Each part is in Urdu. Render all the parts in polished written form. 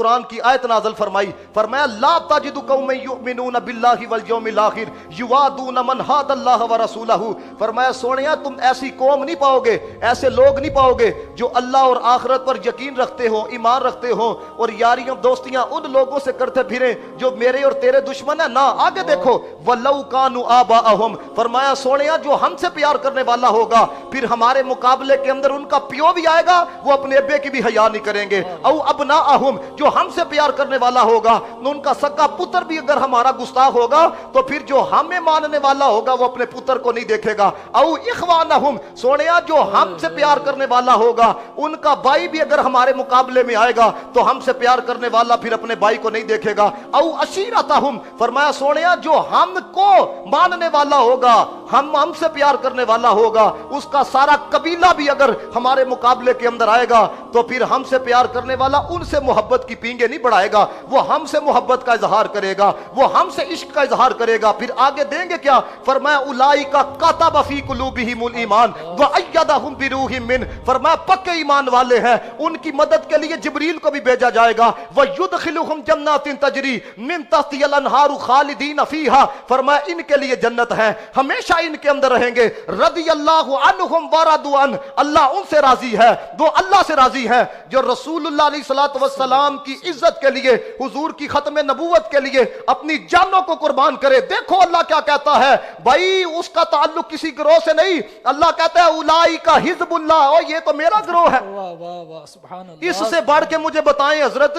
قرآن کی آیت نازل فرمائی، فرمایا لا تجد قوما یؤمنون باللہ والیوم الآخر یوادون من حاد اللہ ورسولہ، فرمایا سونیا تم ایسی قوم نہیں پاؤ گے، ایسے لوگ نہیں پاؤ گے جو اللہ اور آخرت پر یقین رکھتے ہو، ایمان رکھتے ہو اور یاریاں دوستیاں ان لوگوں سے کرتے پھریں جو میرے اور تیرے دشمن ہیں. نہ آگے دیکھو وَلَوْ كَانُوا آبَاءَهُمْ، فرمایا سونیا جو ہم سے پیار کرنے والا ہوگا پھر ہمارے مقابلے کے اندر ان کا پیو بھی آئے گا، وہ اپنے ابے کی بھی حیا نہیں کریں گے. او ابناءہم، جو ہم سے پیار کرنے والا ہوگا ان کا سگا پتر بھی اگر ہمارا گستاخ ہوگا تو پھر جو ہمیں ماننے والا ہوگا وہ اپنے پتر کو نہیں دیکھے گا. او اخوانہم، سونیا جو ہم سے پیار کرنے والا ہوگا ان کا بھائی بھی اگر ہمارے مقابلے میں آئے گا تو ہم سے پیار کرنے والا پھر اپنے بھائی کو نہیں دیکھے گا. او عشیرتہم، فرمایا سونیا جو ہم کو ماننے والا ہوگا، ہم سے پیار کرنے والا ہوگا، اس کا سارا قبیلہ بھی اگر ہمارے مقابلے کے اندر آئے گا تو پھر ہم سے پیار کرنے والا ان سے محبت کی پینگے نہیں بڑھائے گا، وہ ہم سے محبت کا اظہار کرے گا، وہ ہم سے عشق کا اظہار کرے گا. پھر آگے دیں گے کیا؟ فرمایا اولئک کتب فی قلوبہم الایمان وایدہم بروح منہ، فرمایا پکے ایمان والے ہیں ان کی مدد کے لیے جبریل کو بھی بھیجا جائے گا. ویدخلہم جنات تجری من تحتہا الانہار خالدین فیہا، فرمایا ان کے لیے جنت ہے، ہمیشہ ان کے اندر رہیں گے. رضی اللہ عنہم ورضوا عنہ، اللہ ان سے راضی ہے، وہ اللہ سے راضی ہے جو رسول اللہ علیہ الصلوۃ والسلام کی عزت کے لیے، حضور کی ختم نبوت کے لیے اپنی جانوں کو قربان کرے. دیکھو اللہ کیا کہتا ہے، بھائی اس کا تعلق کسی گروہ سے نہیں، اللہ کہتا ہے اولئک حزب اللہ، اور یہ تو میرا گروہ ہے. واہ واہ واہ سبحان اللہ. اس سے بڑھ کے مجھے بتائیں حضرت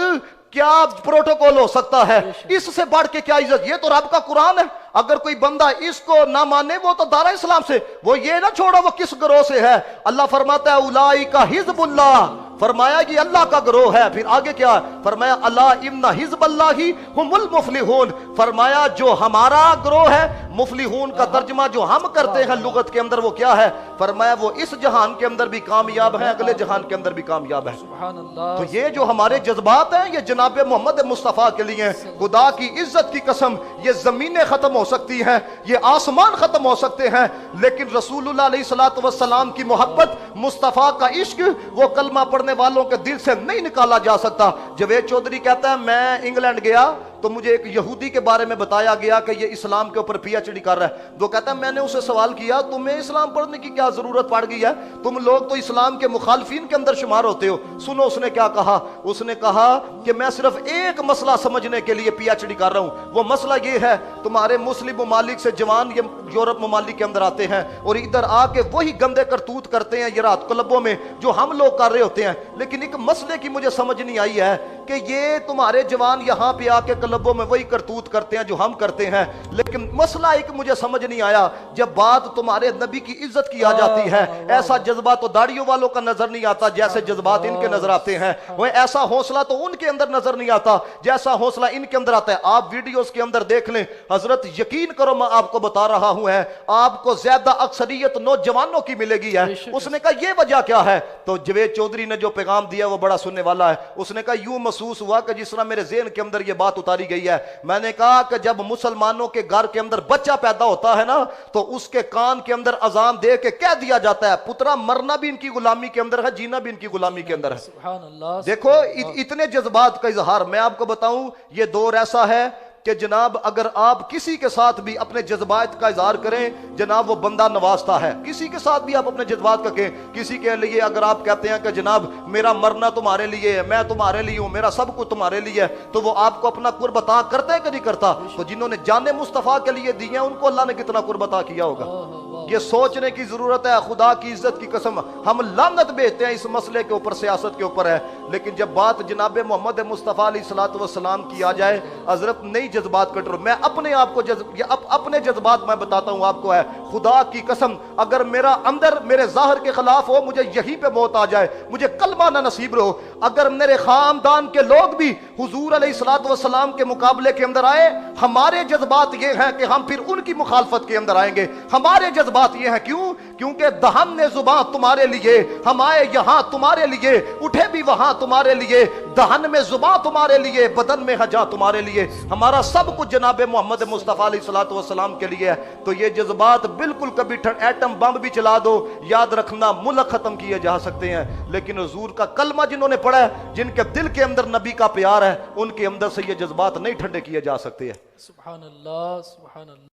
کیا پروٹوکول ہو سکتا ہے؟ اس سے بڑھ کے کیا عزت؟ یہ تو رب کا قرآن ہے. اگر کوئی بندہ اس کو نہ مانے وہ تو دارا اسلام سے، وہ یہ نہ چھوڑا وہ کس گروہ سے ہے. اللہ فرماتا ہے اولئک حزب اللہ، فرمایا یہ اللہ کا گروہ ہے. پھر آگے کیا فرمایا؟ الا ان حزب اللہ هم المفلحون، فرمایا جو ہمارا گروہ ہے، مفلحون کا ترجمہ جو ہم کرتے ہیں لغت کے اندر وہ کیا ہے؟ فرمایا وہ اس جہان کے اندر بھی کامیاب ہیں، اگلے جہان کے اندر بھی کامیاب ہیں. سبحان اللہ. تو یہ جو ہمارے جذبات ہیں یہ جناب محمد مصطفیٰ کے لیے ہیں. خدا کی عزت کی قسم یہ زمینیں ختم ہو سکتی ہیں، یہ آسمان ختم ہو سکتے ہیں، لیکن رسول اللہ علیہ الصلوۃ والسلام کی محبت، مصطفیٰ کا عشق وہ کلمہ پڑھنے والوں کے دل سے نہیں نکالا جا سکتا. جاوید چودھری کہتا ہے میں انگلینڈ گیا تو مجھے ایک یہودی کے بارے میں بتایا گیا کہ یہ اسلام کے اوپر پی ایچ ڈی کر رہا ہے. وہ کہتا ہے میں نے اسے سوال کیا تمہیں اسلام پڑھنے کی کیا ضرورت پڑ گئی ہے، تم لوگ تو اسلام کے مخالفین کے اندر شمار ہوتے ہو. سنو اس نے کیا کہا، اس نے کہا کہ میں صرف ایک مسئلہ سمجھنے کے لیے پی ایچ ڈی کر رہا ہوں. وہ مسئلہ یہ ہے تمہارے مسلم ممالک سے جوان یہ یورپ ممالک کے اندر آتے ہیں اور ادھر آ کے وہی گندے کرتوت کرتے ہیں یہ رات کلبوں میں جو ہم لوگ کر رہے ہوتے ہیں. لیکن ایک مسئلے کی مجھے سمجھ نہیں آئی ہے کہ یہ تمہارے جوان یہاں پہ آ کے کلبوں میں وہی کرتوت کرتے ہیں جو ہم کرتے ہیں، لیکن مسئلہ ایک مجھے سمجھ نہیں آیا جب بات تمہارے نبی کی عزت کی آ جاتی ہے ایسا جذبہ تو داڑھیوں والوں کا نظر نہیں آتا جیسے جذبات ان کے نظر آتے ہیں. وہ ایسا حوصلہ تو ان کے اندر نظر نہیں آتا جیسا حوصلہ ان کے اندر آتا ہے. آپ ویڈیوز کے اندر دیکھ لیں حضرت، یقین کرو میں آپ کو بتا رہا ہوں ہے آپ کو زیادہ اکثریت نوجوانوں کی ملے گی ہے. اس نے کہا یہ وجہ کیا ہے؟ تو جاوید چودھری نے جو پیغام دیا وہ بڑا سننے والا ہے. اس نے کہا یوں محسوس ہوا کہ جس طرح میرے ذہن کے اندر یہ بات اتاری گئی ہے. میں نے کہا کہ جب مسلمانوں کے گھر کے اندر بچہ پیدا ہوتا ہے نا تو اس کے کان کے اندر اذان دے کے کہہ دیا جاتا ہے پترا مرنا بھی ان کی غلامی کے اندر ہے، جینا بھی ان کی غلامی کے اندر ہے. سبحان اللہ. دیکھو اتنے جذبات کا اظہار. میں آپ کو بتاؤں یہ دور ایسا ہے کہ جناب اگر آپ کسی کے ساتھ بھی اپنے جذبات کا اظہار کریں جناب وہ بندہ نوازتا ہے. کسی کے ساتھ بھی آپ اپنے جذبات کا کہیں، کسی کے لیے اگر آپ کہتے ہیں کہ جناب میرا مرنا تمہارے لیے ہے، میں تمہارے لیے ہوں، میرا سب کچھ تمہارے لیے ہے، تو وہ آپ کو اپنا قرب عطا کرتا ہے کہ نہیں کرتا؟ تو جنہوں نے جان مصطفیٰ کے لیے دی ہیں ان کو اللہ نے کتنا قرب عطا کیا ہوگا. یہ سوچنے کی ضرورت ہے. خدا کی عزت کی قسم ہم لعنت بھیجتے ہیں اس مسئلے کے اوپر، سیاست کے اوپر ہے، لیکن جب بات جناب محمد مصطفیٰ علیہ الصلوۃ والسلام کی آ جائے حضرت نئی جذبات کنٹرول. میں اپنے آپ کو اپنے جذبات میں بتاتا ہوں آپ کو ہے، خدا کی قسم اگر میرا اندر میرے ظاہر کے خلاف ہو مجھے یہیں پہ موت آ جائے، مجھے کلمہ نہ نصیب رہو. اگر میرے خاندان کے لوگ بھی حضور علیہ الصلوۃ والسلام کے مقابلے کے اندر آئے، ہمارے جذبات یہ ہیں کہ ہم پھر ان کی مخالفت کے اندر آئیں گے. ہمارے جذبات یہ ہیں کیوں کیونکہ دہن زباں تمہارے لیے، ہم آئے یہاں تمہارے لیے، اٹھے بھی وہاں تمہارے لیے، دہن میں زباں تمہارے لیے، بدن میں ہجا تمہارے لیے، ہمارا سب کچھ جناب محمد مصطفیٰ علیہ السلام کے لیے ہے۔ تو یہ جذبات بالکل کبھی ایٹم بم بھی چلا دو، یاد رکھنا ملک ختم کیے جا سکتے ہیں، لیکن حضور کا کلمہ جنہوں نے پڑھا ہے، جن کے دل کے اندر نبی کا پیار ہے، ان کے اندر سے یہ جذبات نہیں ٹھنڈے کیے جا سکتے ہیں۔ سبحان اللہ، سبحان اللہ۔